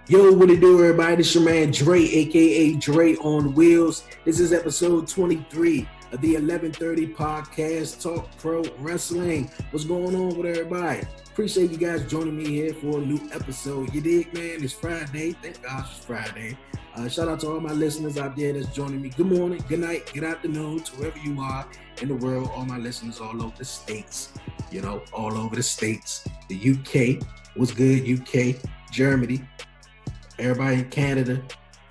Yo, what it do, everybody? This your man Dre, aka Dre on Wheels. This is episode 23 of the 1130 podcast, Talk Pro Wrestling. What's going on with everybody? Appreciate you guys joining me here for a new episode. You dig, man? It's Friday. Thank God it's Friday. Shout out to all my listeners out there that's joining me. Good morning, good night, good afternoon to wherever you are in the world. All my listeners all over the states, all over the states. The UK, what's good, UK, Germany. Everybody in Canada,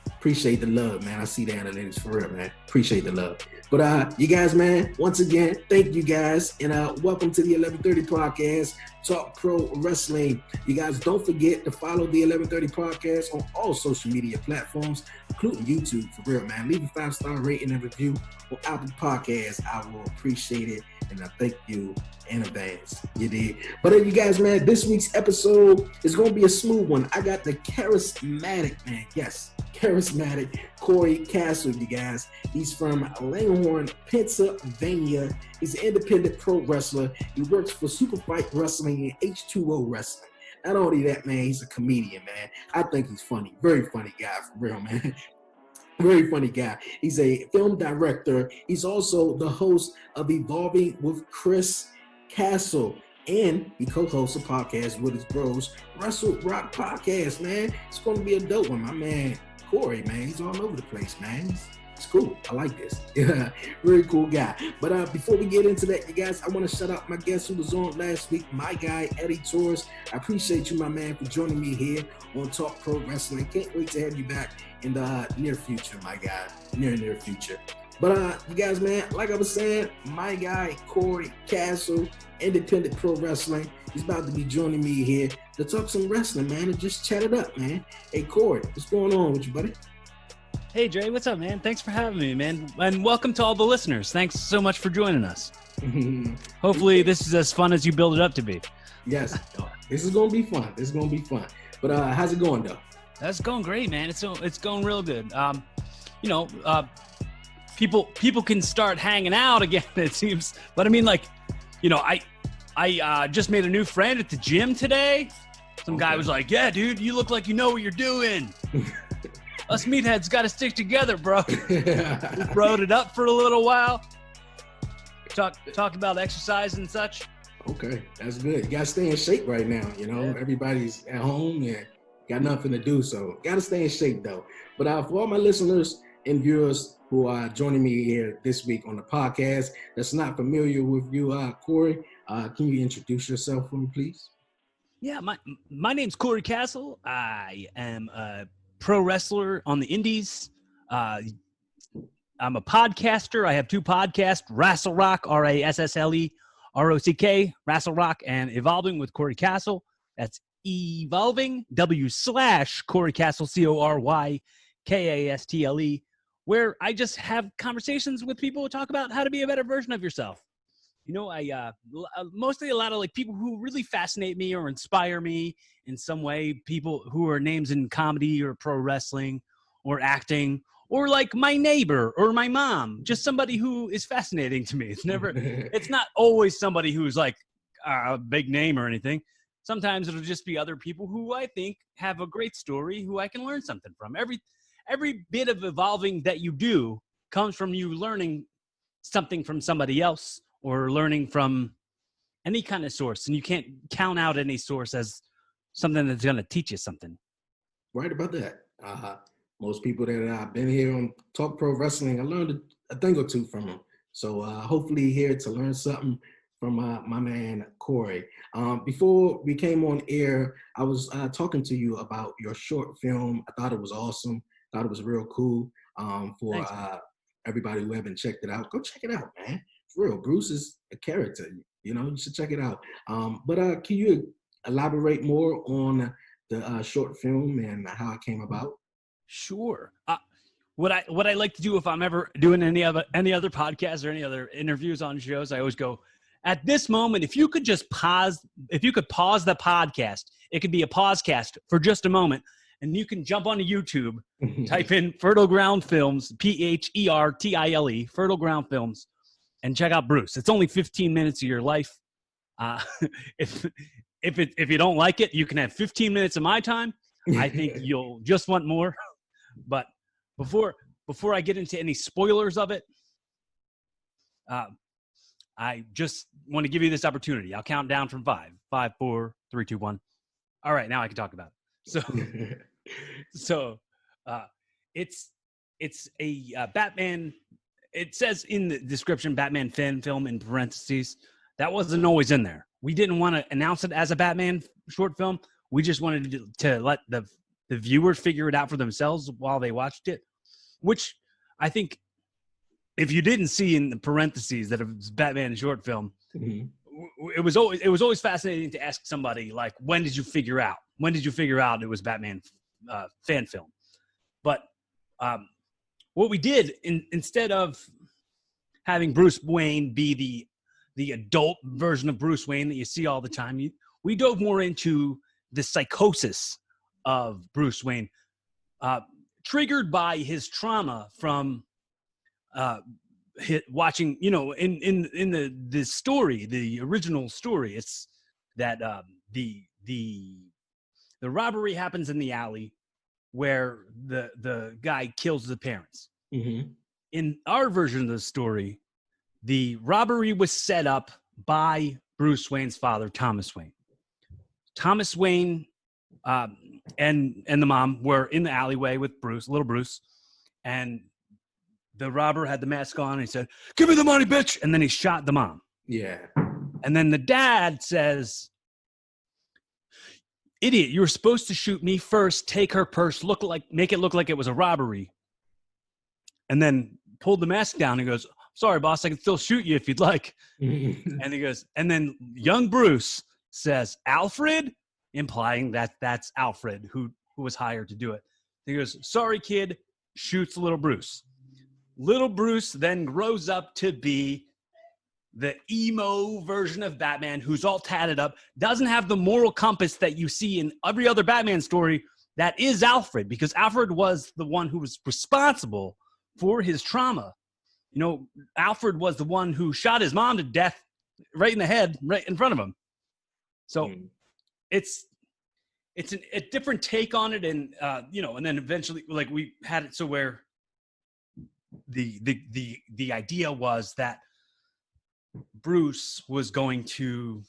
appreciate the love, man. I see the analytics for real, man. Appreciate the love. But you guys, man, once again, thank you guys. And welcome to the 1130 podcast, Talk Pro Wrestling. You guys, don't forget to follow the 1130 podcast on all social media platforms, including YouTube, for real, man. Leave a 5-star rating and review on Apple Podcasts. I will appreciate it. And I thank you in advance. You did. But you guys, man, this week's episode is going to be a smooth one. I got the charismatic, man. Yes, charismatic Cory Kastle, you guys. He's from Langhorne, Pennsylvania. He's an independent pro wrestler. He works for Super Fight Wrestling and H2O Wrestling. Not only that, man, he's a comedian, man. I think he's funny. Very funny guy, for real, man. Very funny guy. He's a film director. He's also the host of Evolving with Cory Kastle, and he co-hosts a podcast with his bros, Wrestle Rock Podcast, man. It's going to be a dope one. My man, Cory, man, he's all over the place, man. It's cool. I like this. Yeah, very cool guy. But before we get into that, you guys, I want to shout out my guest who was on last week, my guy, Eddie Torres. I appreciate you, my man, for joining me here on Talk Pro Wrestling. Can't wait to have you back in the near future, my guy. Near future. But you guys, man, like I was saying, my guy, Cory Kastle, independent pro wrestling. He's about to be joining me here to talk some wrestling, man, and just chat it up, man. Hey, Cory, what's going on with you, buddy? Hey, Dre, what's up, man? Thanks for having me, man. And welcome to all the listeners. Thanks so much for joining us. Hopefully this is as fun as you build it up to be. Yes, this is going to be fun. But how's it going, though? That's going great, man. It's going real good. People can start hanging out again, it seems. But I mean, I just made a new friend at the gym today. Some guy was like, "Yeah, dude, you look like you know what you're doing." Us meatheads got to stick together, bro. We rode it up for a little while. Talk about exercise and such. Okay, that's good. You got to stay in shape right now, Yeah. Everybody's at home and got nothing to do, so got to stay in shape, though. But for all my listeners and viewers who are joining me here this week on the podcast that's not familiar with you, Cory, can you introduce yourself for me, please? Yeah, my name's Cory Kastle. I am a pro wrestler on the indies. I'm a podcaster. I have 2 podcasts, Wrestle Rock, RASSLE-ROCK, Wrestle Rock, and Evolving with Cory Kastle. That's Evolving, W/Cory Kastle, CORYKASTLE, where I just have conversations with people who talk about how to be a better version of yourself. I mostly a lot of people who really fascinate me or inspire me in some way, people who are names in comedy or pro wrestling or acting, or like my neighbor or my mom, just somebody who is fascinating to me. It's not always somebody who's like a big name or anything. Sometimes it'll just be other people who I think have a great story who I can learn something from. Every bit of evolving that you do comes from you learning something from somebody else or learning from any kind of source. And you can't count out any source as something that's going to teach you something. Right about that. Most people that have been here on Talk Pro Wrestling, I learned a thing or two from them. So hopefully here to learn something from my man, Cory. Before we came on air, I was talking to you about your short film. I thought it was awesome. Thought it was real cool. For everybody who haven't checked it out, go check it out, man. For real, Bruce is a character. You should check it out. But can you elaborate more on the short film and how it came about? Sure. What I like to do if I'm ever doing any other podcasts or any other interviews on shows, I always go, at this moment, if you could pause the podcast, it could be a pausecast for just a moment, and you can jump onto YouTube, type in Fertile Ground Films, PHERTILE, Fertile Ground Films, and check out Bruce. It's only 15 minutes of your life. If you don't like it, you can have 15 minutes of my time. I think you'll just want more. But before I get into any spoilers of it, I just want to give you this opportunity. I'll count down from 5. 5, 4, 3, 2, 1. All right, now I can talk about it. So it's a Batman. It says in the description, Batman fan film in parentheses. That wasn't always in there. We didn't want to announce it as a Batman short film. We just wanted to let the viewer figure it out for themselves while they watched it, which I think if you didn't see in the parentheses that it was Batman short film, mm-hmm. it was always fascinating to ask somebody, like, when did you figure out it was Batman fan film? But what we did instead of having Bruce Wayne be the adult version of Bruce Wayne that you see all the time, we dove more into the psychosis of Bruce Wayne, triggered by his trauma from watching, in the story, the original story. It's that the robbery happens in the alley where the guy kills the parents. Mm-hmm. In our version of the story, the robbery was set up by Bruce Wayne's father, Thomas Wayne. Thomas Wayne and the mom were in the alleyway with little Bruce, and the robber had the mask on and he said, "Give me the money, bitch!" And then he shot the mom. Yeah. And then the dad says, "Idiot, you were supposed to shoot me first, take her purse, make it look like it was a robbery." And then pulled the mask down and goes, "Sorry, boss, I can still shoot you if you'd like." And he goes, and then young Bruce says, "Alfred," implying that that's Alfred who was hired to do it. He goes, "Sorry, kid," shoots little Bruce. Little Bruce then grows up to be the emo version of Batman, who's all tatted up, doesn't have the moral compass that you see in every other Batman story. That is Alfred, because Alfred was the one who was responsible for his trauma. Alfred was the one who shot his mom to death right in the head, right in front of him. So it's a different take on it. And, and then eventually, like, we had it so where the idea was that Bruce was going to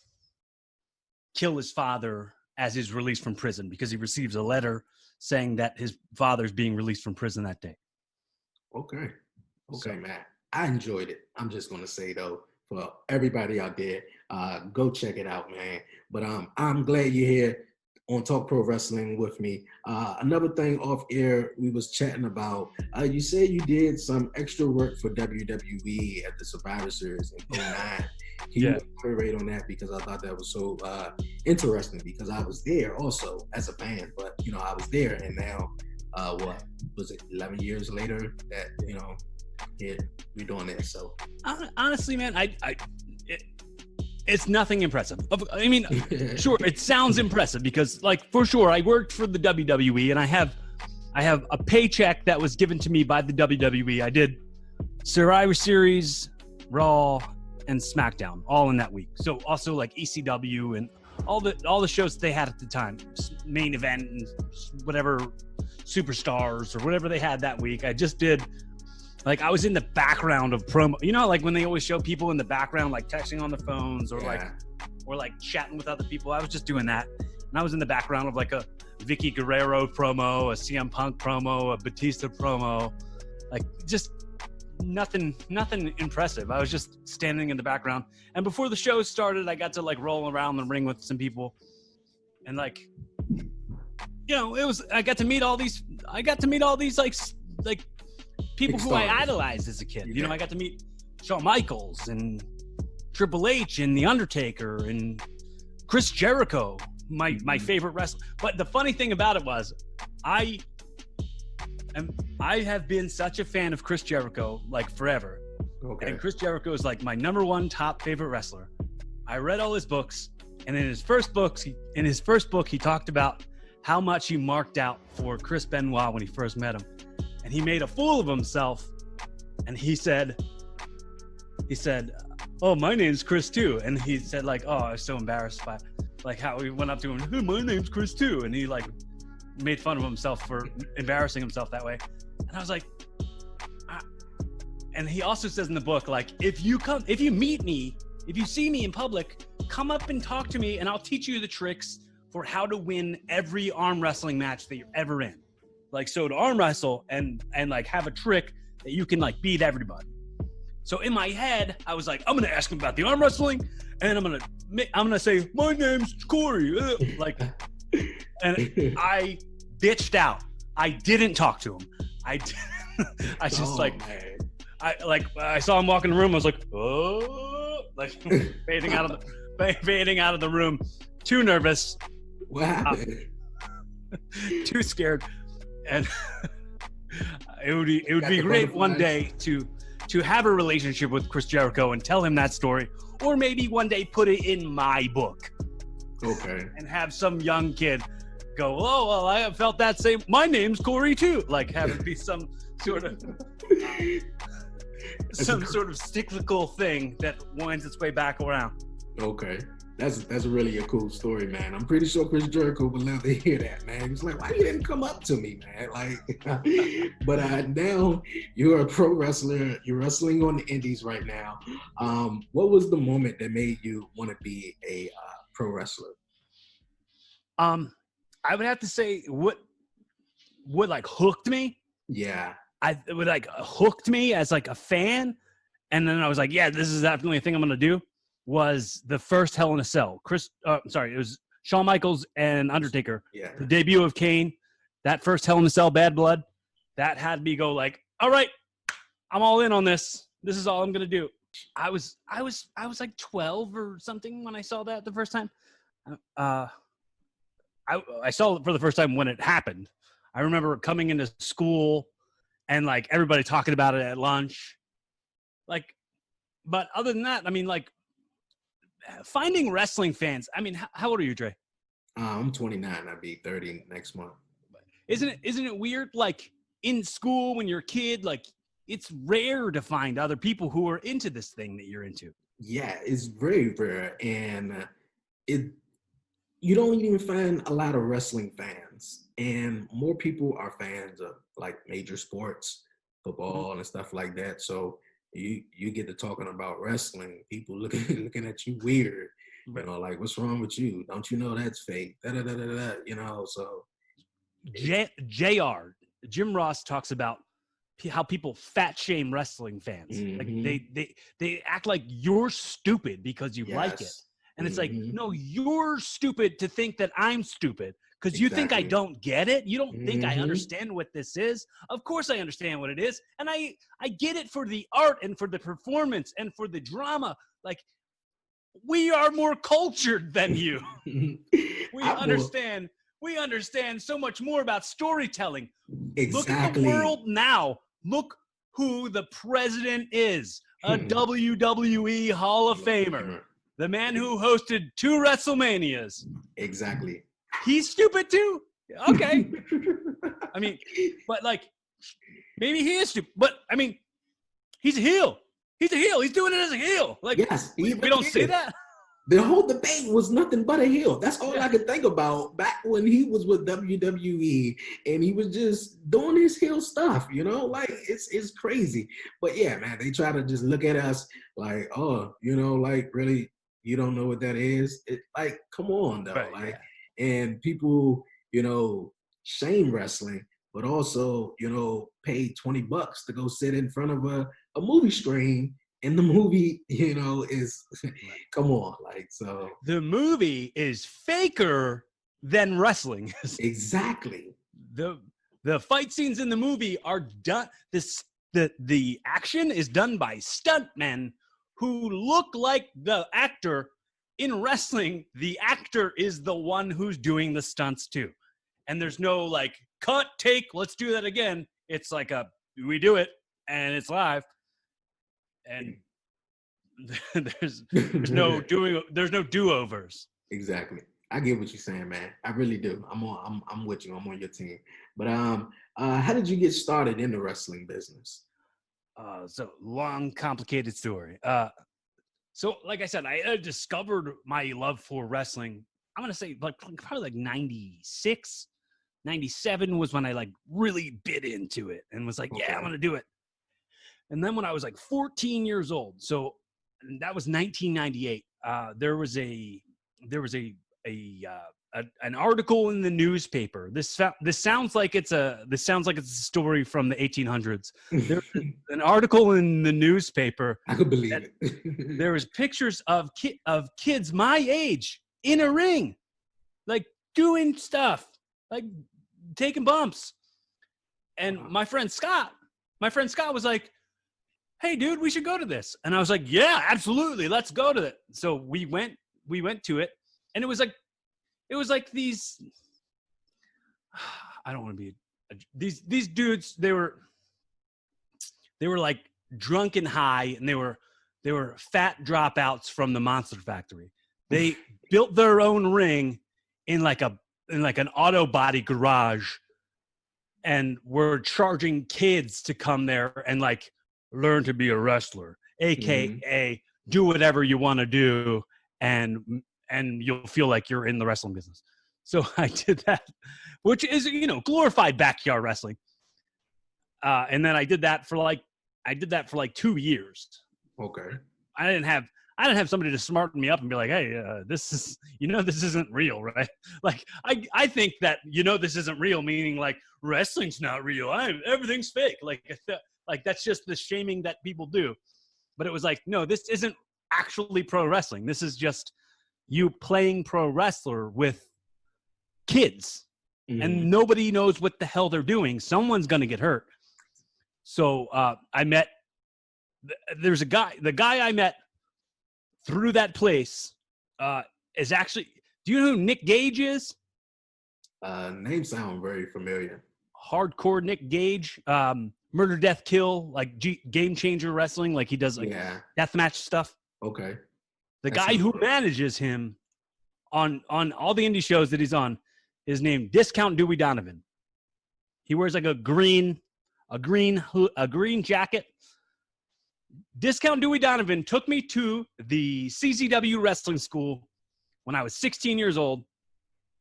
kill his father as he's released from prison, because he receives a letter saying that his father's being released from prison that day. Okay, man. I enjoyed it. I'm just going to say, though, for everybody out there, go check it out, man. But I'm glad you're here on Talk Pro Wrestling with me. Another thing off air, we was chatting about, you said you did some extra work for WWE at the Survivor Series in 09. Can you elaborate on that? Because I thought that was so interesting, because I was there also as a fan, but, I was there, and now, what was it, 11 years later that, we're doing that. So honestly, man, it's nothing impressive. I mean, sure, it sounds impressive because, like, for sure, I worked for the WWE, and I have a paycheck that was given to me by the WWE. I did Survivor Series, Raw, and SmackDown all in that week. So also like ECW and all the shows that they had at the time, Main Event and whatever, Superstars or whatever they had that week. I just did. Like, I was in the background of promo, like when they always show people in the background, like texting on the phones or like chatting with other people. I was just doing that. And I was in the background of like a Vicky Guerrero promo, a CM Punk promo, a Batista promo, like just nothing impressive. I was just standing in the background. And before the show started, I got to like roll around the ring with some people. And like, I got to meet all these like people who I idolized as a kid. I got to meet Shawn Michaels and Triple H and The Undertaker and Chris Jericho, my favorite wrestler. But the funny thing about it was, I have been such a fan of Chris Jericho, like, forever. Okay. And Chris Jericho is like my number one top favorite wrestler. I read all his books, and in his first book, he talked about how much he marked out for Chris Benoit when he first met him. And he made a fool of himself, and he said, "Oh, my name's Chris too." And he said, like, "Oh, I was so embarrassed by like how we went up to him, 'Hey, my name's Chris too." And he like made fun of himself for embarrassing himself that way. And I was like, and he also says in the book, like, if you meet me, if you see me in public, come up and talk to me and I'll teach you the tricks for how to win every arm wrestling match that you're ever in. Like, so to arm wrestle and like have a trick that you can like beat everybody. So in my head, I was like, I'm going to ask him about the arm wrestling and I'm going to say, my name's Cory. Like, and I bitched out. I didn't talk to him. I just I saw him walk in the room. I was like, oh, like fading out of the room. Too nervous. What happened? Too scared. And it would be great one day to have a relationship with Chris Jericho and tell him that story, or maybe one day put it in my book. Okay. And have some young kid go, oh, well, I have felt that same. My name's Cory too. Like, have it be some sort of cyclical thing that winds its way back around. Okay. That's really a cool story, man. I'm pretty sure Chris Jericho would love to hear that, man. He's like, why you didn't come up to me, man? Like, but now you're a pro wrestler. You're wrestling on the indies right now. What was the moment that made you want to be a pro wrestler? I would have to say what like hooked me. Yeah. It would like hooked me as like a fan. And then I was like, yeah, this is definitely a thing I'm going to do. Was the first Hell in a Cell. It was Shawn Michaels and Undertaker. Yeah. The debut of Kane, that first Hell in a Cell, Bad Blood, that had me go like, all right, I'm all in on this. This is all I'm gonna do. I was like 12 or something when I saw that the first time. I saw it for the first time when it happened. I remember coming into school and like everybody talking about it at lunch. Like, but other than that, I mean, like, finding wrestling fans. I mean, how old are you, Dre? I'm 29. I'll be 30 next month. Isn't it weird? Like in school when you're a kid, like it's rare to find other people who are into this thing that you're into. Yeah, it's very rare, and you don't even find a lot of wrestling fans, and more people are fans of like major sports, football, and stuff like that. So you get to talking about wrestling, people looking at you weird, you know, like, what's wrong with you? Don't you know that's fake? You know, so. JR, Jim Ross talks about how people fat shame wrestling fans. Mm-hmm. Like they act like you're stupid because you like it. And it's like, no, you're stupid to think that I'm stupid because you think I don't get it. You don't think I understand what this is. Of course I understand what it is. And I get it for the art and for the performance and for the drama. Like, we are more cultured than you. We understand so much more about storytelling. Exactly. Look at the world now. Look who the president is. A WWE Hall of Famer. The man who hosted 2 WrestleManias. Exactly. He's stupid too? Okay. I mean, but like, maybe he is stupid. But I mean, he's a heel. He's a heel. He's doing it as a heel. Like, yes, we don't say that. The whole debate was nothing but a heel. That's all I could think about back when he was with WWE and he was just doing his heel stuff, you know, like it's crazy. But yeah, man, they try to just look at us like, oh, you know, like, really, you don't know what that is? Like, come on, though. Right, like, and people, you know, shame wrestling, but also, you know, pay $20 to go sit in front of a movie screen. And the movie, you know, is, come on, like, so. The movie is faker than wrestling. Exactly. The fight scenes in the movie are done. The action is done by stuntmen who look like the actor. In wrestling, the actor is the one who's doing the stunts too. And there's no like, cut, take, let's do that again. It's like we do it and it's live. And there's no do-overs. Exactly. I get what you're saying, man. I really do. I'm with you. I'm on your team. But how did you get started in the wrestling business? So long, complicated story. So like I said, I discovered my love for wrestling. I'm gonna say probably like 96, 97 was when I like really bit into it and was like, yeah, I'm going to do it. And then when I was like 14 years old, so that was 1998. There was an article in the newspaper. This sounds like it's a story from the 1800s. There's an article in the newspaper. I could believe it. There was pictures of kids my age in a ring, like doing stuff, like taking bumps. And my friend Scott was like, hey dude, we should go to this. And I was like, yeah, absolutely. Let's go to it. So we went to it, and it was like these, I don't want to be these dudes, they were like drunk and high, and they were fat dropouts from the Monster Factory. They built their own ring in like an auto body garage, and were charging kids to come there and like learn to be a wrestler, aka do whatever you want to do, and you'll feel like you're in the wrestling business. So I did that, which is, glorified backyard wrestling. And then I did that for like 2 years. Okay. I didn't have somebody to smarten me up and be like, hey, this isn't real, right? Like, I think that, this isn't real, meaning like wrestling's not real. Everything's fake. Like that's just the shaming that people do. But it was like, no, this isn't actually pro wrestling. This is just you playing pro wrestler with kids, and nobody knows what the hell they're doing. Someone's going to get hurt. So there's the guy I met through that place is actually, do you know who Nick Gage is? Name sound very familiar. Hardcore Nick Gage, Murder, Death, Kill, like Game Changer Wrestling, like he does like deathmatch stuff. Okay. The guy who manages him on all the indie shows that he's on is named Discount Dewey Donovan. He wears like a green jacket. Discount Dewey Donovan took me to the CZW wrestling school when I was 16 years old,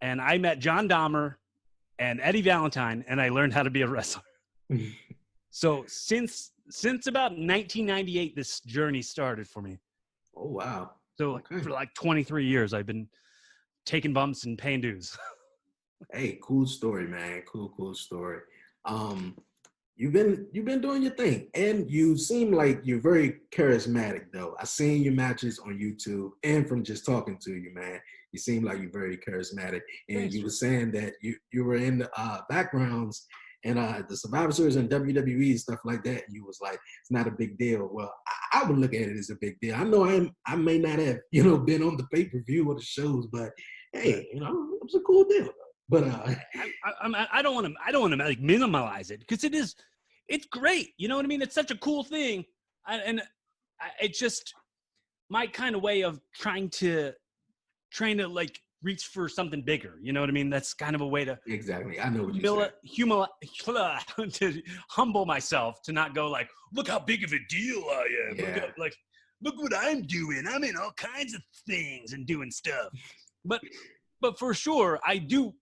and I met John Dahmer and Eddie Valentine, and I learned how to be a wrestler. So since about 1998, this journey started for me. Oh, wow. So for like 23 years, I've been taking bumps and paying dues. Hey, cool story, man. Cool story. You've been doing your thing, and you seem like you're very charismatic, though. I seen your matches on YouTube, and from just talking to you, man, you seem like you're very charismatic. And Thanks. You were saying that you were in the backgrounds and the Survivor Series and WWE and stuff like that. And you was like, it's not a big deal. Well, I would look at it as a big deal. I know I may not have been on the pay-per-view or the shows, but hey, it was a cool deal. But I don't want to like minimize it, because it's great. You know what I mean? It's such a cool thing, it's just my kind of way of trying to like reach for something bigger. You know what I mean? That's kind of a way to exactly. I know what you said. To humble myself, to not go like, look how big of a deal I am. Yeah. Look what I'm doing. I'm in all kinds of things and doing stuff. But for sure, I do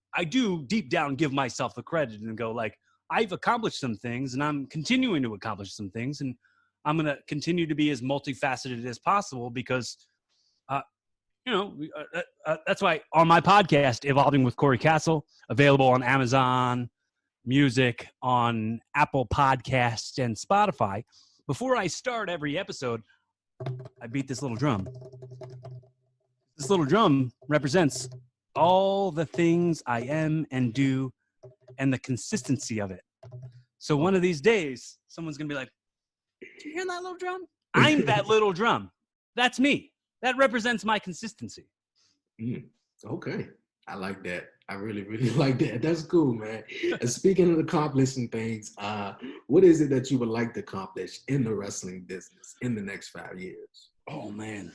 deep down give myself the credit and go like, I've accomplished some things, and I'm continuing to accomplish some things, and I'm going to continue to be as multifaceted as possible, because, that's why on my podcast, Evolving with Cory Kastle, available on Amazon Music, on Apple Podcasts, and Spotify. Before I start every episode, I beat this little drum. This little drum represents all the things I am and do, and the consistency of it. So one of these days, someone's going to be like, do you hear that little drum? I'm that little drum. That's me. That represents my consistency. Okay. I like that. I really, really like that. That's cool, man. And speaking of accomplishing things, what is it that you would like to accomplish in the wrestling business in the next 5 years? Oh, man.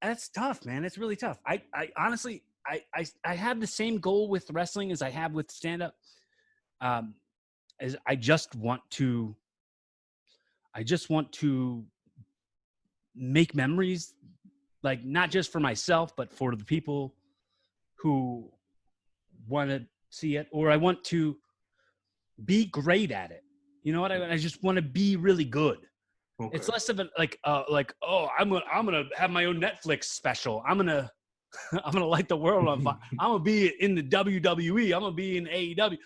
That's tough, man. It's really tough. I honestly, I have the same goal with wrestling as I have with stand-up. As I just want to make memories, like not just for myself, but for the people who want to see it, or I want to be great at it. You know what? I just want to be really good. Okay. It's less of a oh, I'm gonna have my own Netflix special. I'm gonna light the world on fire. I'm gonna be in the WWE. I'm gonna be in AEW.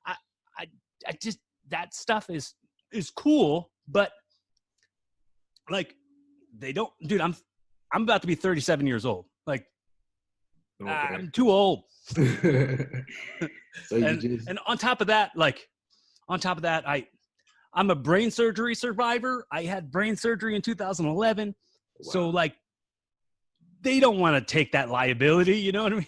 I just, that stuff is cool, but like they don't, dude. I'm about to be 37 years old. Like, okay. I'm too old. So and on top of that, I'm a brain surgery survivor. I had brain surgery in 2011. Wow. So like, they don't want to take that liability. You know what I mean?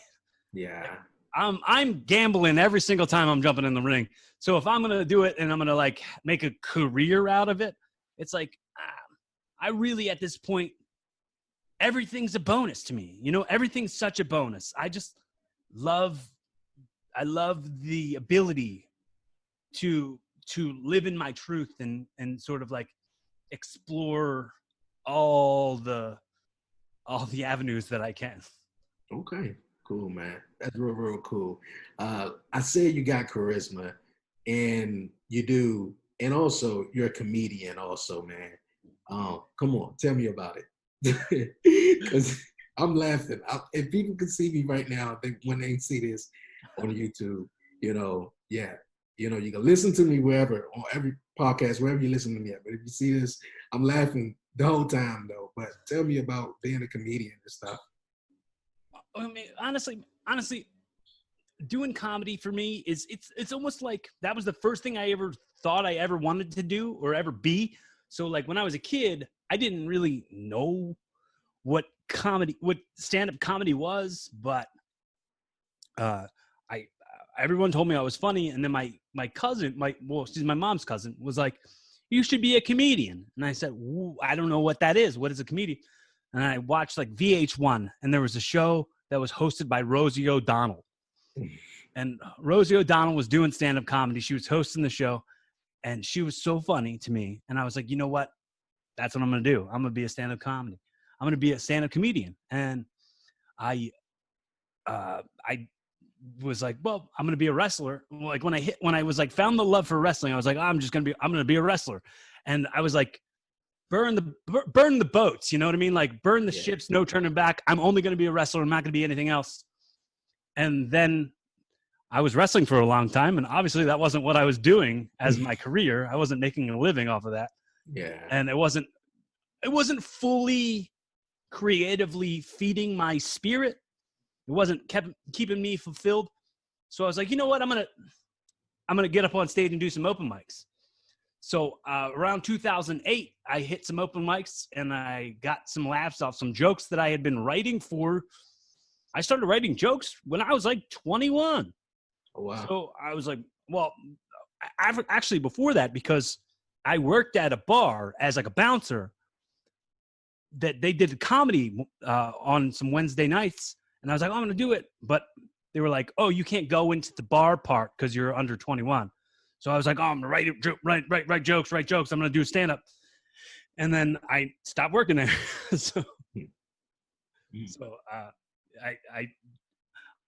Yeah. I'm gambling every single time I'm jumping in the ring. So if I'm going to do it and I'm going to like make a career out of it, it's like, I really, at this point, everything's a bonus to me. You know, everything's such a bonus. I love the ability to live in my truth and sort of like explore all the avenues that I can. Okay, cool, man. That's real cool. I say you got charisma, and you do, and also you're a comedian also, man. Come on, tell me about it. Because I'm laughing. If people can see me right now, I think when they see this on YouTube, you know, yeah, you know, you can listen to me wherever, on every podcast, wherever you listen to me at. But if you see this, I'm laughing the whole time, though. But tell me about being a comedian and stuff. I mean, honestly, doing comedy for me is it's almost like that was the first thing I ever thought I ever wanted to do or ever be. So like when I was a kid, I didn't really know what stand-up comedy was, but everyone told me I was funny, and then my cousin, she's my mom's cousin, was like, "You should be a comedian." And I said, "I don't know what that is. What is a comedian?" And I watched like VH1, and there was a show that was hosted by Rosie O'Donnell. And Rosie O'Donnell was doing stand-up comedy. She was hosting the show, and she was so funny to me. And I was like, you know what? That's what I'm going to do. I'm going to be a stand-up comedy. I'm going to be a stand-up comedian. And I was like, well, I'm going to be a wrestler. Like when I was like found the love for wrestling, I was like, I'm going to be a wrestler. And I was like, burn the boats. You know what I mean? Like burn the ships, no turning back. I'm only going to be a wrestler. I'm not going to be anything else. And then I was wrestling for a long time, and obviously that wasn't what I was doing as my career. I wasn't making a living off of that. Yeah. And it wasn't fully creatively feeding my spirit. It wasn't keeping me fulfilled. So I was like, you know what? I'm going to get up on stage and do some open mics. So around 2008, I hit some open mics, and I got some laughs off some jokes that I had been writing for. I started writing jokes when I was like 21. Oh, wow. So I was like, well, actually before that, because I worked at a bar as like a bouncer, that they did comedy on some Wednesday nights. And I was like, oh, I'm going to do it. But they were like, oh, you can't go into the bar part because you're under 21. So I was like, oh, I'm going to write jokes. I'm going to do stand up. And then I stopped working there. So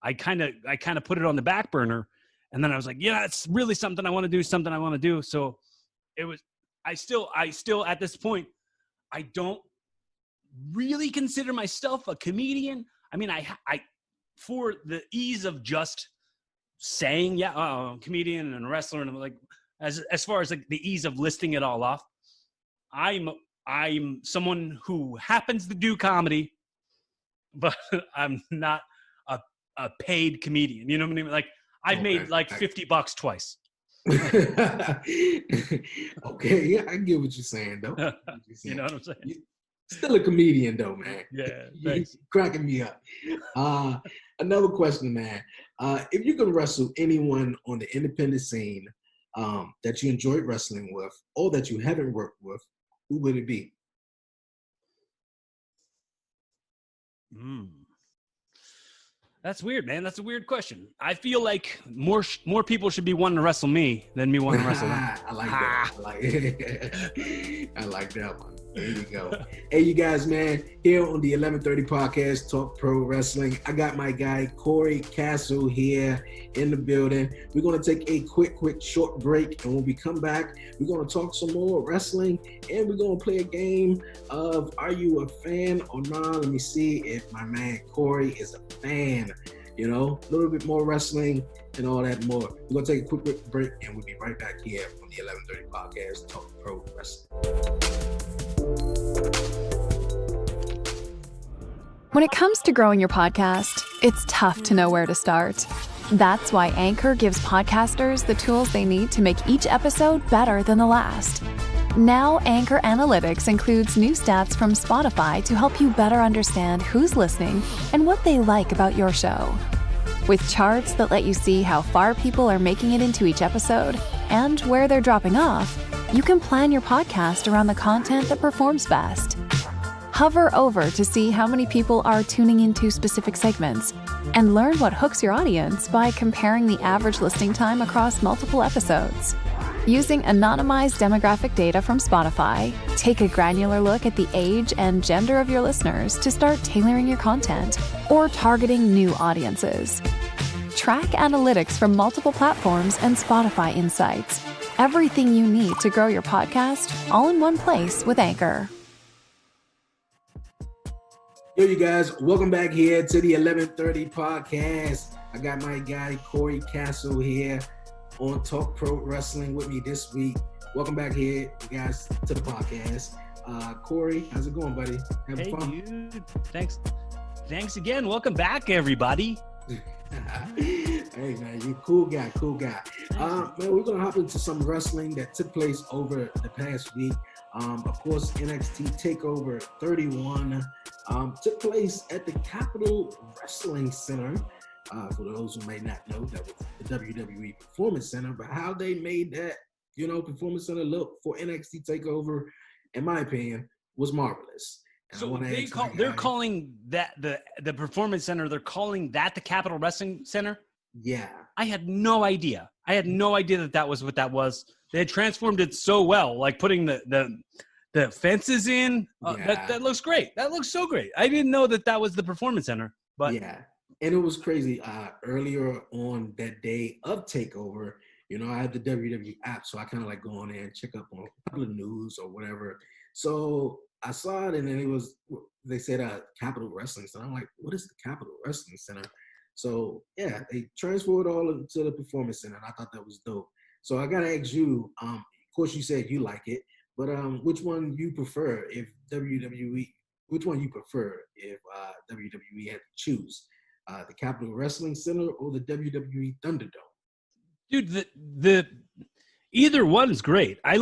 I kind of put it on the back burner, and then I was like, yeah, it's really something I want to do. So I still at this point, I don't really consider myself a comedian. I mean, I for the ease of just saying, I'm a comedian and a wrestler, and I'm like, as far as like the ease of listing it all off, I'm someone who happens to do comedy, but I'm not a paid comedian. You know what I mean? Like I've made like $50 twice. Okay, yeah, I get what you're saying though. You know what I'm saying? You're still a comedian though, man. Yeah, you're cracking me up. Another question, man. If you could wrestle anyone on the independent scene that you enjoyed wrestling with, or that you haven't worked with, who would it be? That's weird, man. That's a weird question. I feel like more people should be wanting to wrestle me than me wanting to wrestle them. I like that. I like that one. There you go. Hey, you guys, man, hit here on the 1130 podcast, Talk Pro Wrestling. I got my guy, Cory Kastle, here in the building. We're going to take a quick, short break. And when we come back, we're going to talk some more wrestling. And we're going to play a game of Are You a Fan or Not? Let me see if my man Cory is a fan. You know, a little bit more wrestling and all that more. We're going to take a quick break, and we'll be right back here on the 1130 podcast, Talk Pro Wrestling. When it comes to growing your podcast, it's tough to know where to start. That's why Anchor gives podcasters the tools they need to make each episode better than the last. Now, Anchor Analytics includes new stats from Spotify to help you better understand who's listening and what they like about your show. With charts that let you see how far people are making it into each episode and where they're dropping off, you can plan your podcast around the content that performs best. Hover over to see how many people are tuning into specific segments and learn what hooks your audience by comparing the average listening time across multiple episodes. Using anonymized demographic data from Spotify, take a granular look at the age and gender of your listeners to start tailoring your content or targeting new audiences. Track analytics from multiple platforms and Spotify insights. Everything you need to grow your podcast, all in one place with Anchor. Yo, you guys, welcome back here to the 1130 podcast. I got my guy, Cory Kastle, here on Talk Pro Wrestling with me this week. Welcome back here, you guys, to the podcast. Cory, how's it going, buddy? Having fun? Dude. Thanks again. Welcome back, everybody. Hey, man, you cool guy. Man, we're going to hop into some wrestling that took place over the past week. Of course, NXT TakeOver 31 took place at the Capitol Wrestling Center. For those who may not know, that was the WWE Performance Center, but how they made that, Performance Center look for NXT TakeOver, in my opinion, was marvelous. And so they're calling that the Performance Center, they're calling that the Capitol Wrestling Center? Yeah. I had no idea. that was what that was. They had transformed it so well, like putting the fences in. That looks great. That looks so great. I didn't know that was the Performance Center, but yeah. And it was crazy. Earlier on that day of TakeOver, I had the WWE app, so I kind of like go on there and check up on a couple of news or whatever. So I saw it, and then they said Capitol Wrestling Center. I'm like, what is the Capitol Wrestling Center? So yeah, they transferred all into the Performance Center, and I thought that was dope. So I gotta ask you. Of course, you said you like it, but which one you prefer if WWE? Which one you prefer if WWE had to choose? The Capitol Wrestling Center or the WWE Thunderdome? Dude, the either one is great. I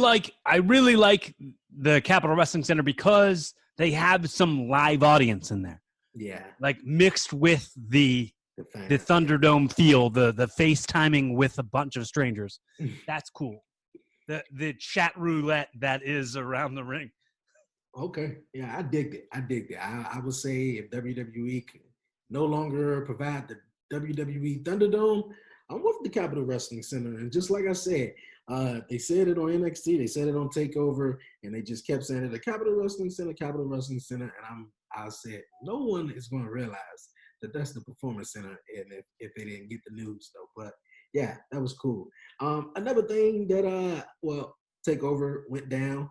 really like the Capitol Wrestling Center because they have some live audience in there. Yeah. Like mixed with the Thunderdome feel, the FaceTiming with a bunch of strangers. That's cool. The chat roulette that is around the ring. Okay. Yeah, I digged it. I would say if WWE can no longer provide the WWE Thunderdome, I'm with the Capitol Wrestling Center. And just like I said, they said it on NXT, they said it on TakeOver, and they just kept saying it, the Capitol Wrestling Center. And I said, no one is going to realize that that's the Performance Center if they didn't get the news, though. But yeah, that was cool. Another thing that, TakeOver went down.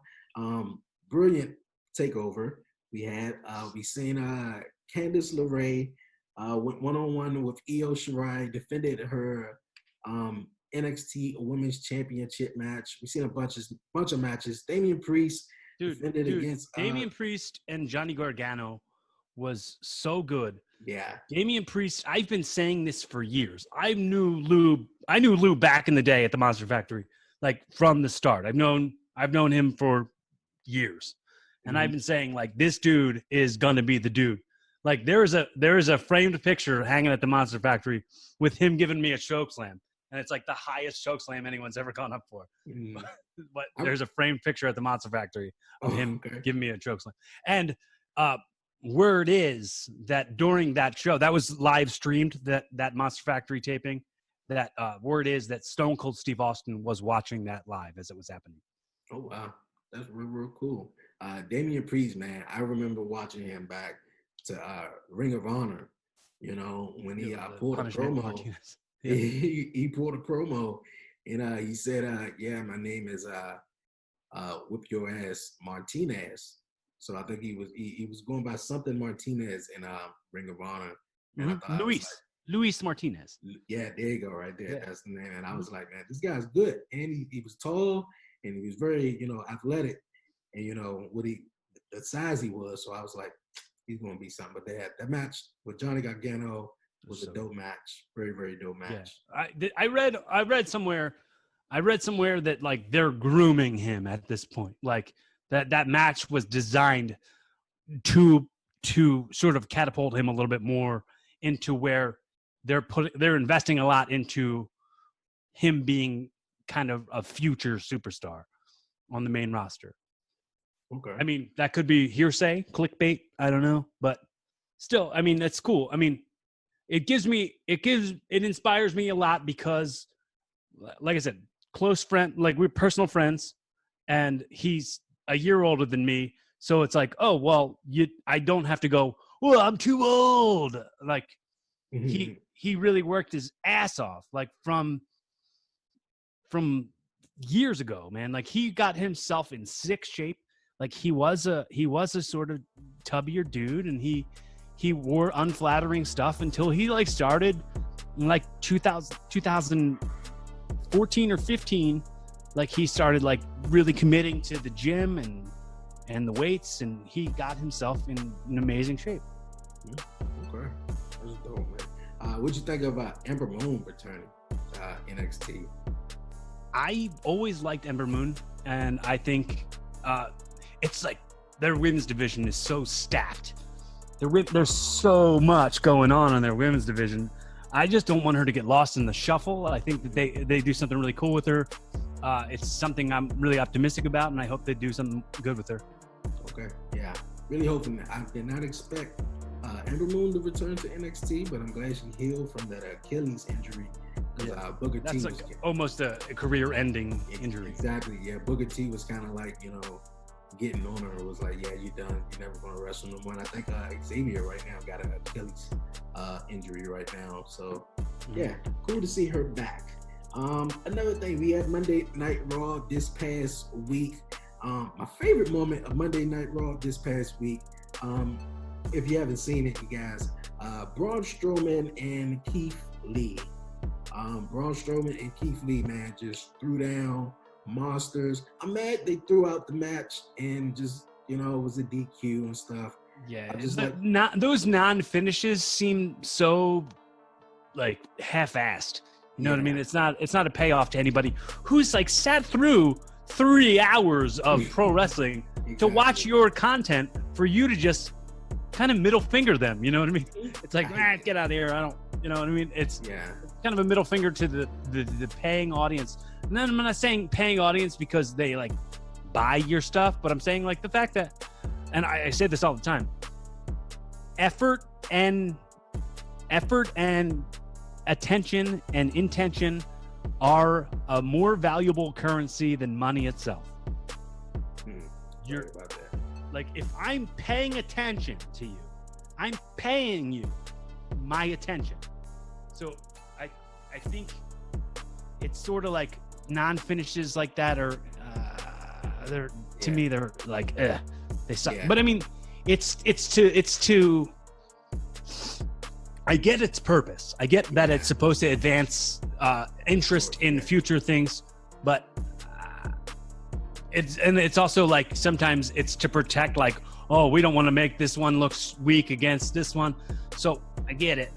Brilliant TakeOver. We seen Candice LeRae went one-on-one with Io Shirai, defended her NXT Women's Championship match. We've seen a bunch of matches. Damian Priest defended against Damian Priest and Johnny Gargano was so good. Yeah. Damian Priest, I've been saying this for years. I knew Lou back in the day at the Monster Factory, like from the start. I've known him for years. And I've been saying, like, this dude is gonna be the dude. Like, there is a framed picture hanging at the Monster Factory with him giving me a choke slam, and it's like the highest choke slam anyone's ever gone up for. But there's a framed picture at the Monster Factory of him giving me a choke slam. And word is that during that show, that was live streamed, that Monster Factory taping. That word is that Stone Cold Steve Austin was watching that live as it was happening. Oh wow, that's real cool. Damian Priest, man, I remember watching him back to Ring of Honor, when he pulled a Punishment promo. Martinez. Yeah. He pulled a promo, and he said, yeah, my name is Whip Your Ass Martinez. So I think he was going by something Martinez in Ring of Honor. And I thought Luis Martinez. Yeah, there you go, right there. Yeah. That's the name. And I was like, man, this guy's good. And he was tall and he was very, athletic. And what the size he was. So I was like, he's gonna be something. But they had that match with Johnny Gargano was a dope match. Very, very dope match. Yeah. I read somewhere that like they're grooming him at this point. Like that match was designed to sort of catapult him a little bit more into where they're investing a lot into him being kind of a future superstar on the main roster. Okay. I mean, that could be hearsay, clickbait. I don't know, but still, I mean, that's cool. I mean, it inspires me a lot because, like I said, close friend, like we're personal friends, and he's a year older than me. So it's like, oh, well, I don't have to go, well, I'm too old. Like he really worked his ass off, like from years ago, man. Like he got himself in sick shape. Like he was a sort of tubbier dude, and he wore unflattering stuff until he like started in like 2014 or 15. Like he started like really committing to the gym and the weights, and he got himself in an amazing shape. Okay, that's dope, man. What'd you think about Ember Moon returning to NXT? I always liked Ember Moon, and I think it's like their women's division is so stacked. There's so much going on in their women's division. I just don't want her to get lost in the shuffle. I think that they do something really cool with her. It's something I'm really optimistic about, and I hope they do something good with her. Okay, yeah. Really hoping that. I did not expect Ember Moon to return to NXT, but I'm glad she healed from that Achilles injury. Booker T was like almost a career-ending injury. Exactly, yeah. Booker T was kind of like, getting on her. It was like, yeah, you're done. You're never going to wrestle no more. And I think Xavier right now got an Achilles injury right now. So, yeah, cool to see her back. Another thing, we had Monday Night Raw this past week. My favorite moment of Monday Night Raw this past week, if you haven't seen it, you guys, Braun Strowman and Keith Lee. Braun Strowman and Keith Lee, man, just threw down monsters. I'm mad they threw out the match and just, it was a DQ and stuff. Yeah, those non-finishes seem so like half-assed. You know what I mean? It's not a payoff to anybody who's like sat through 3 hours of pro wrestling to watch your content for you to just kind of middle finger them. You know what I mean? It's like, get out of here. I don't. You know what I mean? It's kind of a middle finger to the paying audience. And then I'm not saying paying audience because they like buy your stuff, but I'm saying like the fact that, and I say this all the time, effort and attention and intention are a more valuable currency than money itself. You're about that. Like if I'm paying attention to you, I'm paying you my attention. So I think it's sort of like non-finishes like that are they're to me they're like they suck. But I mean it's to I get its purpose. I get that it's supposed to advance interest in future things, but it's also like sometimes it's to protect like, oh, we don't want to make this one look weak against this one. So I get it.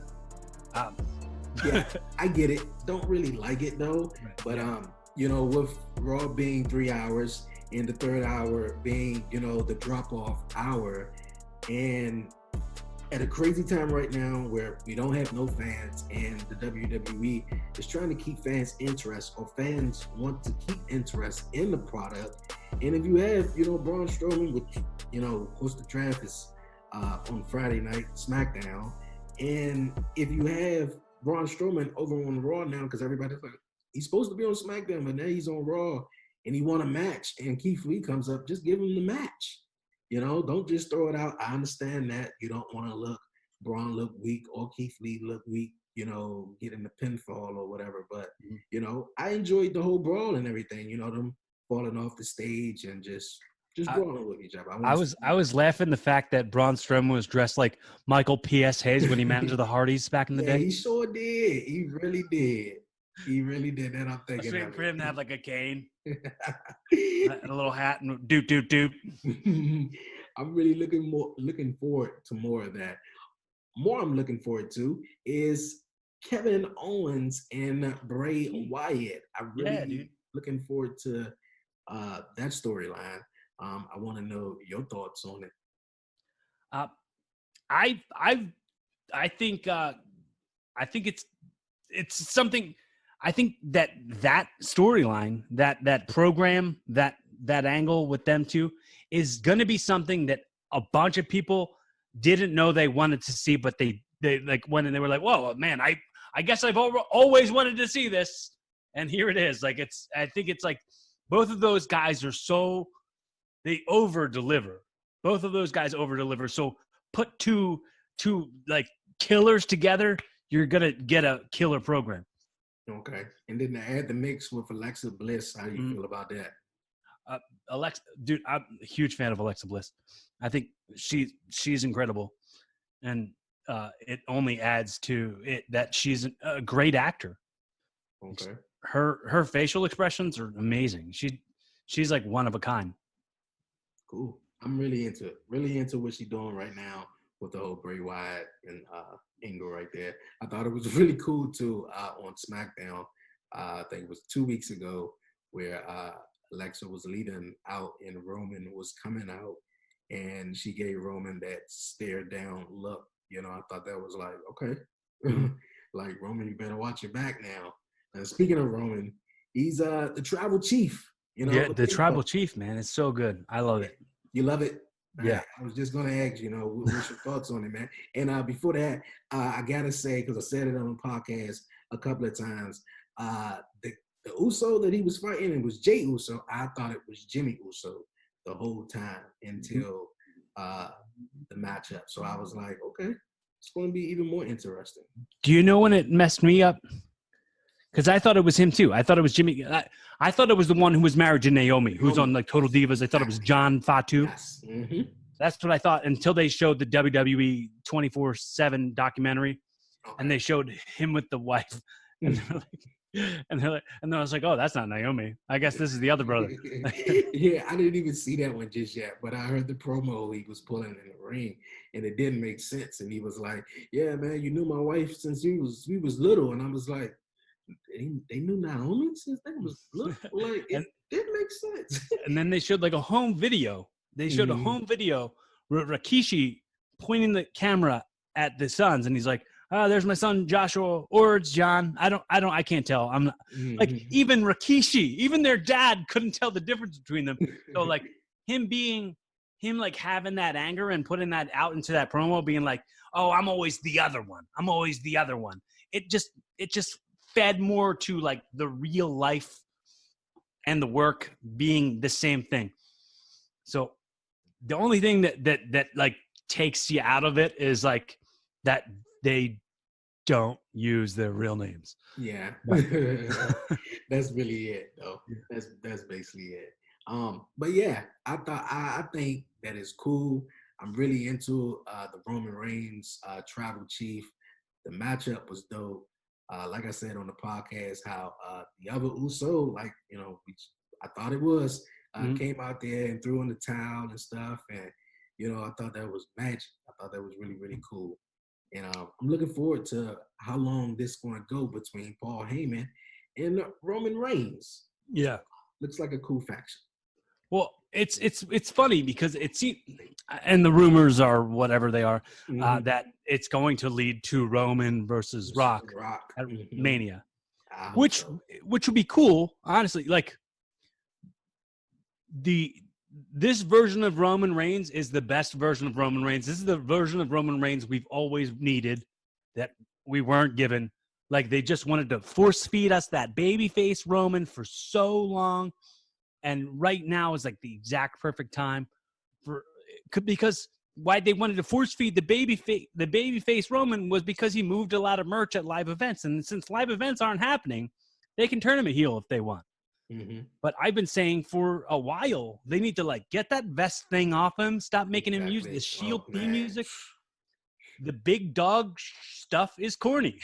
Yeah, I get it. Don't really like it though. But with Raw being 3 hours and the third hour being, the drop-off hour, and at a crazy time right now where we don't have no fans and the WWE is trying to keep fans' interest, or fans want to keep interest in the product. And if you have, Braun Strowman, which, of course the draft is on Friday night, SmackDown. And if you have Braun Strowman over on Raw now, because everybody's like, he's supposed to be on SmackDown, but now he's on Raw and he won a match and Keith Lee comes up, just give him the match. You know, don't just throw it out. I understand that you don't want to Braun look weak or Keith Lee look weak, you know, getting the pinfall or whatever. But, you know, I enjoyed the whole brawl and everything, you know, them falling off the stage and just brawling with each other. I was laughing the fact that Braun Strowman was dressed like Michael P.S. Hayes when he managed the Hardys back in the day. He sure did. He really did. He really did. And I'm thinking, I was waiting for him to have like a cane, and a little hat, and doot. I'm really looking forward to more of that. More I'm looking forward to is Kevin Owens and Bray Wyatt. I'm really looking forward to that storyline. I want to know your thoughts on it. I think it's something. I think that storyline, that program, that angle with them two is going to be something that a bunch of people didn't know they wanted to see, but they like went and they were like, whoa, man, I guess I've always wanted to see this. And here it is. Like, I think it's like both of those guys are they over deliver. Both of those guys over deliver. So put two like killers together, you're going to get a killer program. Okay. And then to add the mix with Alexa Bliss, how do you feel about that? Alexa, dude, I'm a huge fan of Alexa Bliss. I think she's incredible, and it only adds to it that she's a great actor. Okay. Her facial expressions are amazing. She's like one of a kind. Cool. I'm really into what she's doing right now with the whole Bray Wyatt and angle right there. I thought it was really cool too on SmackDown. I think it was 2 weeks ago where Alexa was leading out and Roman was coming out, and she gave Roman that stare down look. You know, I thought that was like, okay, like Roman, you better watch your back now. And speaking of Roman, he's the tribal chief. You know, yeah, the tribal chief, man, it's so good. I love it. You love it? Yeah. I was just gonna ask, you know, what's your thoughts on it, man? And before that, I gotta say, because I said it on the podcast a couple of times, the Uso that he was fighting, it was Jey Uso. I thought it was Jimmy Uso the whole time until the matchup. So I was like, okay, it's going to be even more interesting. Do you know when it messed me up? Because I thought it was him too. I thought it was Jimmy. I thought it was the one who was married to Naomi, who's on like Total Divas. I thought it was John Fatu. Yes. Mm-hmm. That's what I thought until they showed the WWE 24/7 documentary, and they showed him with the wife, and then I was like, oh, that's not Naomi. I guess this is the other brother. Yeah, I didn't even see that one just yet, but I heard the promo he was pulling in the ring, and it didn't make sense. And he was like, "Yeah, man, you knew my wife since we was little," and I was like, "They knew Naomi since they was little." Like it didn't make sense. And then they showed like a home video. They showed a home video with Rikishi pointing the camera at the sons, and he's like, "Oh, there's my son Joshua, or it's John. I can't tell. I'm not, like even Rikishi, even their dad couldn't tell the difference between them." So like him like having that anger and putting that out into that promo, being like, "Oh, I'm always the other one. I'm always the other one." It just fed more to like the real life and the work being the same thing. So the only thing that like takes you out of it is like that they don't use their real names. Yeah. That's really it though. That's basically it. But yeah, I think that is cool. I'm really into the Roman Reigns tribal chief. The matchup was dope. Like I said on the podcast, how the other Uso, like, you know, I thought it was, came out there and threw in the towel and stuff. And, you know, I thought that was magic. I thought that was really, really cool. And I'm looking forward to how long this is going to go between Paul Heyman and Roman Reigns. Yeah. Looks like a cool faction. Well, it's funny because it's, and the rumors are whatever they are, that it's going to lead to Roman versus Rock at Mania, which would be cool, honestly. Like this version of Roman Reigns is the best version of Roman Reigns. This is the version of Roman Reigns we've always needed that we weren't given. Like they just wanted to force feed us that babyface Roman for so long. And right now is like the exact perfect time because why they wanted to force feed the baby face Roman was because he moved a lot of merch at live events. And since live events aren't happening, they can turn him a heel if they want. Mm-hmm. But I've been saying for a while, they need to like get that vest thing off him. Stop making him use the Shield theme music. The big dog stuff is corny.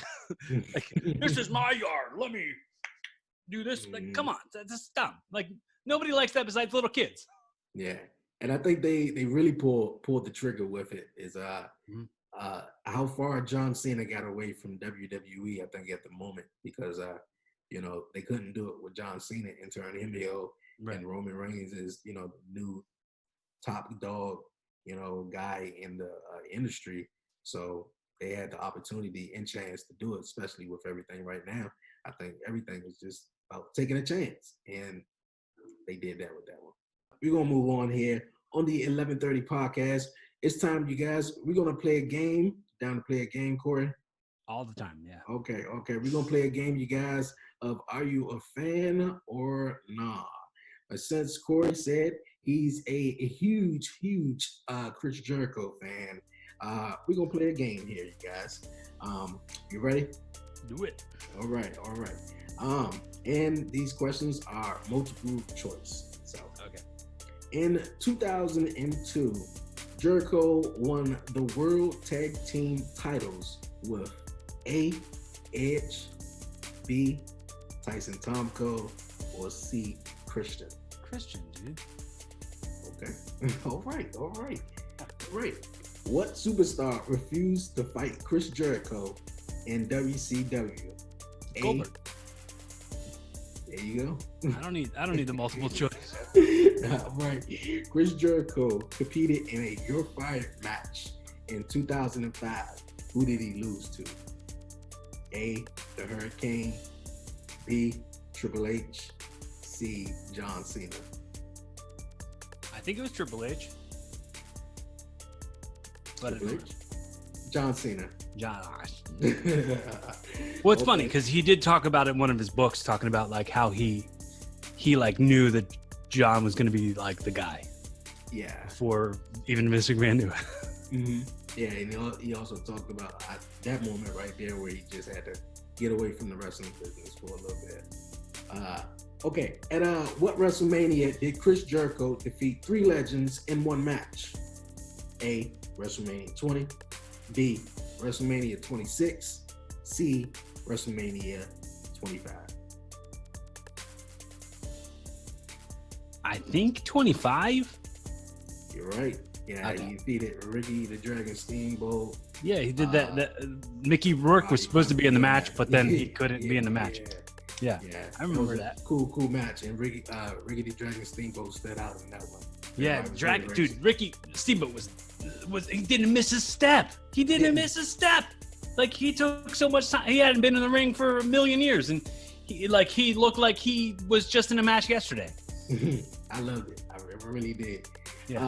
Like, this is my yard. Let me do this. Like, come on, that's dumb. Like, nobody likes that besides little kids. Yeah, and I think they really pulled the trigger with it. Is how far John Cena got away from WWE. I think at the moment because they couldn't do it with John Cena and turn him heel, right. And Roman Reigns is the new top dog guy in the industry. So they had the opportunity and chance to do it, especially with everything right now. I think everything is just about taking a chance, and they did that with that one. We're going to move on here on the 1130 podcast. It's time, you guys. We're going to play a game. Down to play a game, Corey? All the time, yeah. Okay. We're going to play a game, you guys, of Are You a Fan or Nah? But since Corey said he's a huge Chris Jericho fan, we're going to play a game here, you guys. You ready? Do it. All right. And these questions are multiple choice. So, okay. In 2002, Jericho won the World Tag Team titles with A, Edge, B, Tyson Tomko, or C, Christian. Christian, dude. Okay. All right. What superstar refused to fight Chris Jericho in WCW? Goldberg. There you go. I don't need the multiple choice. Right. Chris Jericho competed in a You're Fired match in 2005. Who did he lose to? A, the Hurricane. B, Triple H. C, John Cena. I think it was Triple H. But Triple H? John Cena. Josh. Well, it's funny because he did talk about it in one of his books, talking about like how he like knew that John was going to be like the guy. Yeah. Before even Vince McMahon knew it. Mm-hmm. Yeah, and he also talked about that moment right there where he just had to get away from the wrestling business for a little bit. Okay, at what WrestleMania did Chris Jericho defeat three legends in one match? A, WrestleMania 20. B, WrestleMania 26. C, WrestleMania 25. I think 25. You're right. Yeah, okay. He defeated Ricky the Dragon Steamboat. Yeah, he did that. Mickey Rourke was supposed to be in the match, but then he couldn't be in the match. Yeah. I remember that. Cool match, and Ricky the Dragon Steamboat stood out in that one. Yeah, Ricky Steamboat was he didn't miss a step. He didn't miss a step. Like he took so much time. He hadn't been in the ring for a million years, and he looked like he was just in a match yesterday. I loved it. I really did. Yeah.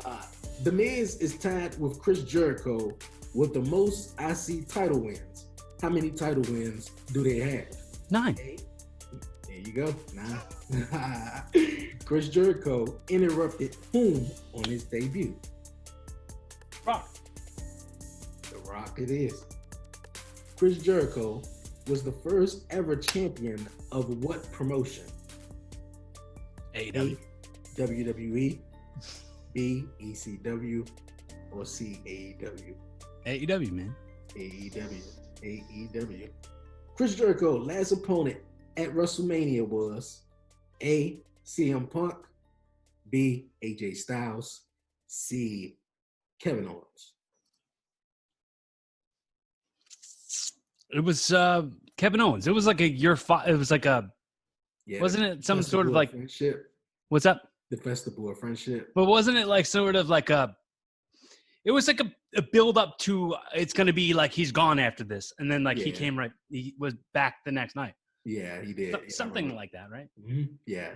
The Miz is tied with Chris Jericho with the most IC title wins. How many title wins do they have? 9. There you go. 9. Chris Jericho interrupted whom on his debut? Rock. The Rock it is. Chris Jericho was the first ever champion of what promotion? AEW. A, WWE. B, ECW. Or C, AEW. AEW, man. AEW. Chris Jericho last opponent at WrestleMania was A, CM Punk. B, AJ Styles. C, Kevin Owens. It was Kevin Owens. It was like it was like a, wasn't it some sort of like friendship? What's up? The festival of friendship. But wasn't it like sort of like it was like a build up to it's going to be like he's gone after this, and then like he was back the next night. Yeah, he did. Something like that, right? Mm-hmm. Yeah.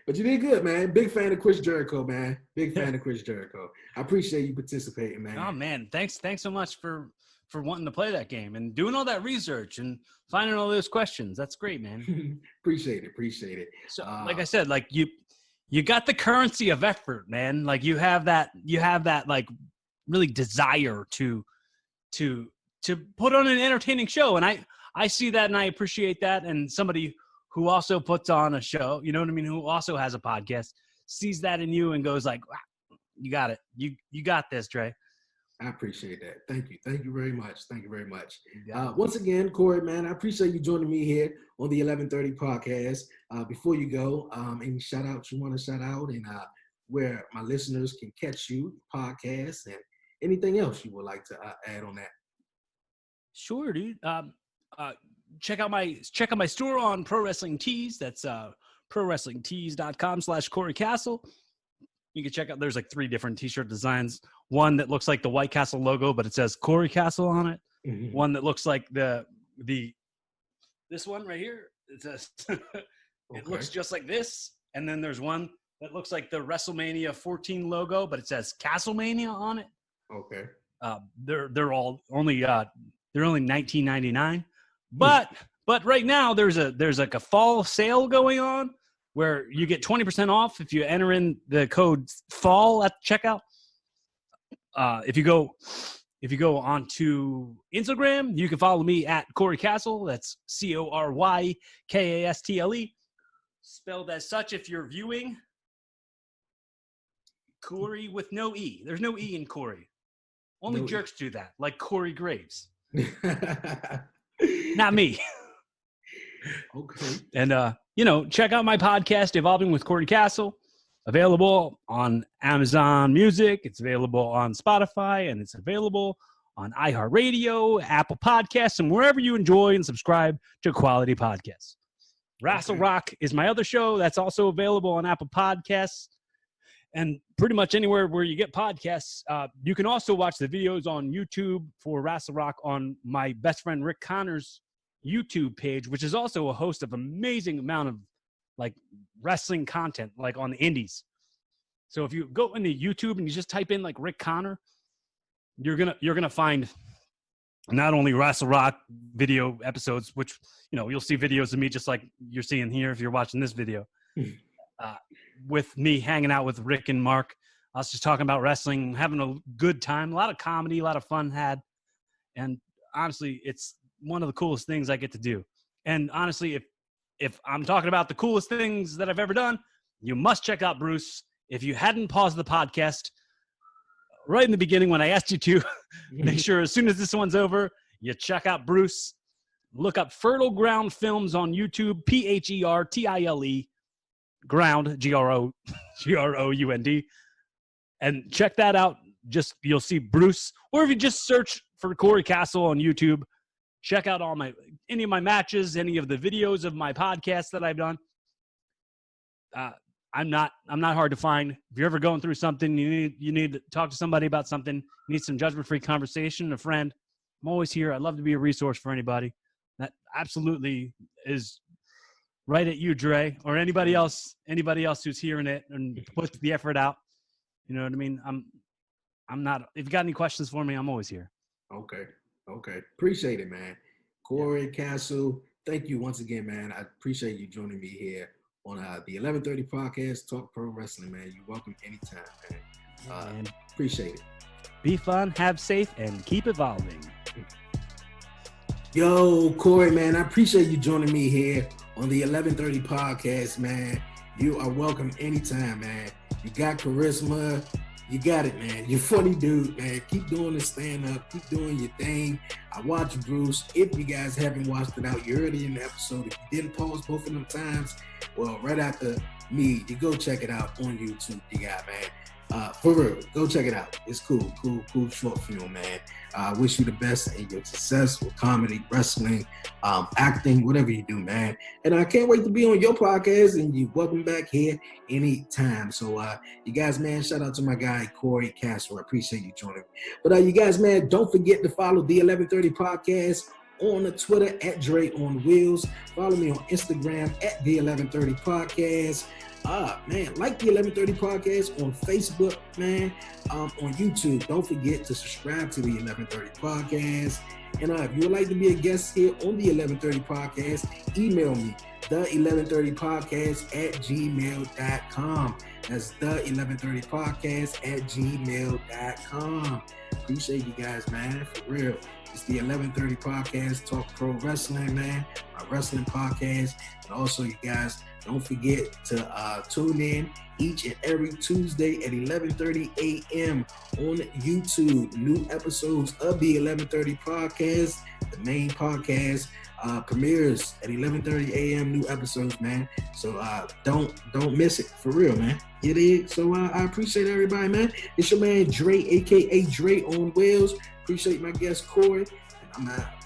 But you did good, man. Big fan of Chris Jericho, man. Big fan of Chris Jericho. I appreciate you participating, man. Oh man, thanks so much for wanting to play that game and doing all that research and finding all those questions. That's great, man. Appreciate it. So, like I said, like you you got the currency of effort, man. Like you have that like really desire to put on an entertaining show. And I see that and I appreciate that. And somebody who also puts on a show, you know what I mean, who also has a podcast, sees that in you and goes like, wow, you got it. You got this, Dre. I appreciate that. Thank you. Thank you very much. Thank you very much. Once again, Cory, man, I appreciate you joining me here on the 1130 podcast. Before you go, any shout outs you want to shout out and where my listeners can catch you, podcasts, and anything else you would like to add on that? Sure, dude. Check out my store on Pro Wrestling Tees. That's prowrestlingtees.com/Cory Kastle. You can check out, there's like 3 different t-shirt designs. One that looks like the White Castle logo, but it says Cory Kastle on it. Mm-hmm. One that looks like this one right here. It says, it looks just like this. And then there's one that looks like the WrestleMania 14 logo, but it says Castlemania on it. Okay. They're all only, they're only $19.99. But right now there's like a fall sale going on where you get 20% off if you enter in the code FALL at checkout. If you go onto Instagram, you can follow me at Cory Kastle. That's CORYKASTLE. Spelled as such if you're viewing. Cory with no E. There's no E in Cory. Only jerks do that, like Corey Graves. Not me. Okay. And check out my podcast, Evolving with Cory Kastle. Available on Amazon Music. It's available on Spotify, and it's available on iHeartRadio, Apple Podcasts, and wherever you enjoy and subscribe to quality podcasts. Wrestle Rock is my other show. That's also available on Apple Podcasts and pretty much anywhere where you get podcasts. You can also watch the videos on YouTube for Wrestle Rock on my best friend Rick Connor's YouTube page, which is also a host of amazing amount of like wrestling content, like on the indies. So if you go into YouTube and you just type in like Rick Connor, you're gonna find not only Wrestle Rock video episodes, which you'll see videos of me just like you're seeing here if you're watching this video, with me hanging out with Rick and Mark. I was just talking about wrestling, having a good time, a lot of comedy, a lot of fun had, and honestly, it's one of the coolest things I get to do. And honestly, if I'm talking about the coolest things that I've ever done, you must check out Bruce. If you hadn't paused the podcast right in the beginning when I asked you to, make sure as soon as this one's over, you check out Bruce. Look up Fertile Ground Films on YouTube, PHERTILE, Ground, GROUND. And check that out. You'll see Bruce. Or if you just search for Cory Kastle on YouTube, check out any of my matches, any of the videos of my podcasts that I've done. I'm not hard to find. If you're ever going through something, you need to talk to somebody about something, you need some judgment-free conversation, a friend, I'm always here. I'd love to be a resource for anybody. That absolutely is right at you, Dre, or anybody else who's hearing it and puts the effort out. You know what I mean? I'm not, if you got any questions for me, I'm always here. Okay. Appreciate it, man. Cory Kastle, thank you once again, man. I appreciate you joining me here on the 1130 podcast, Talk Pro Wrestling, man. You're welcome anytime, man. Appreciate it. Be fun, have safe, and keep evolving. Yo, Cory, man, I appreciate you joining me here on the 1130 podcast, man. You are welcome anytime, man. You got charisma. You got it, man. You're a funny dude, man. Keep doing the stand-up. Keep doing your thing. I watch Bruce. If you guys haven't watched it out, you heard it in the episode. If you didn't pause both of them times, well, right after me, you go check it out on YouTube, you got, man. For real, go check it out. It's cool short film, man. I wish you the best in your success with comedy, wrestling, acting, whatever you do, man. And I can't wait to be on your podcast, and you're welcome back here anytime. So, you guys, man, shout out to my guy, Cory Kastle. I appreciate you joining me. But you guys, man, don't forget to follow the 1130 podcast on the Twitter at Dreonwheels. Follow me on Instagram at the 1130 podcast. Man, like the 1130 podcast on Facebook, man, on YouTube. Don't forget to subscribe to the 1130 podcast And if you would like to be a guest here on the 1130 podcast, email me, the1130podcast@gmail.com. That's the1130podcast@gmail.com. Appreciate you guys, man, for real. It's the 1130 podcast, Talk Pro Wrestling, man, my wrestling podcast. And also, you guys, don't forget to tune in each and every Tuesday at 11:30 a.m. on YouTube. New episodes of the 1130 podcast, the main podcast, premieres at 11:30 a.m. New episodes, man. So don't miss it, for real, man. It is. So I appreciate everybody, man. It's your man Dre, aka Dre on Wheels. Appreciate my guest Cory, and I'm out.